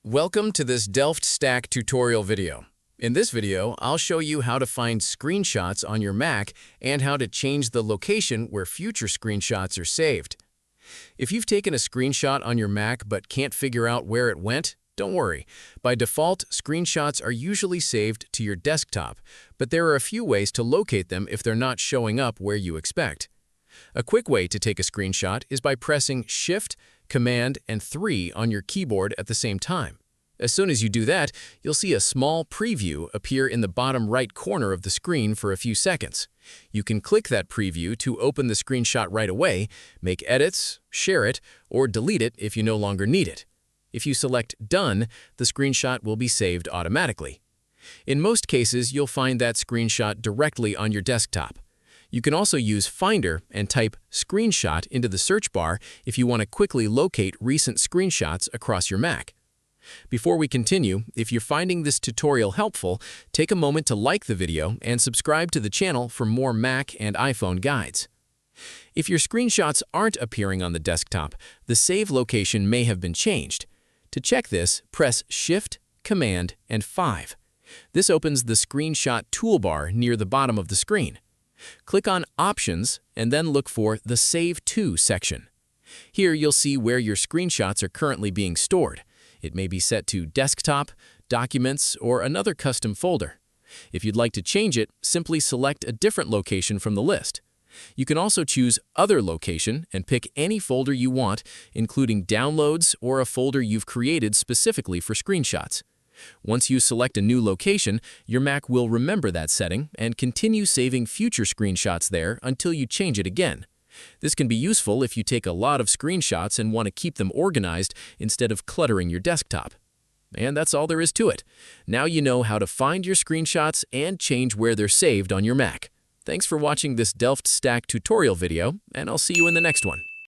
Welcome to this Delft Stack tutorial video. In this video, I'll show you how to find screenshots on your Mac and how to change the location where future screenshots are saved. If you've taken a screenshot on your Mac but can't figure out where it went, don't worry. By default, screenshots are usually saved to your desktop, but there are a few ways to locate them if they're not showing up where you expect. A quick way to take a screenshot is by pressing Shift, Command, and 3 on your keyboard at the same time. As soon as you do that, you'll see a small preview appear in the bottom right corner of the screen for a few seconds. You can click that preview to open the screenshot right away, make edits, share it, or delete it if you no longer need it. If you select Done, the screenshot will be saved automatically. In most cases, you'll find that screenshot directly on your desktop. You can also use Finder and type Screenshot into the search bar if you want to quickly locate recent screenshots across your Mac. Before we continue, if you're finding this tutorial helpful, take a moment to like the video and subscribe to the channel for more Mac and iPhone guides. If your screenshots aren't appearing on the desktop, the save location may have been changed. To check this, press Shift, Command, and 5. This opens the Screenshot toolbar near the bottom of the screen. Click on Options and then look for the Save To section. Here you'll see where your screenshots are currently being stored. It may be set to Desktop, Documents, or another custom folder. If you'd like to change it, simply select a different location from the list. You can also choose Other Location and pick any folder you want, including Downloads or a folder you've created specifically for screenshots. Once you select a new location, your Mac will remember that setting and continue saving future screenshots there until you change it again. This can be useful if you take a lot of screenshots and want to keep them organized instead of cluttering your desktop. And that's all there is to it. Now you know how to find your screenshots and change where they're saved on your Mac. Thanks for watching this Delft Stack tutorial video, and I'll see you in the next one.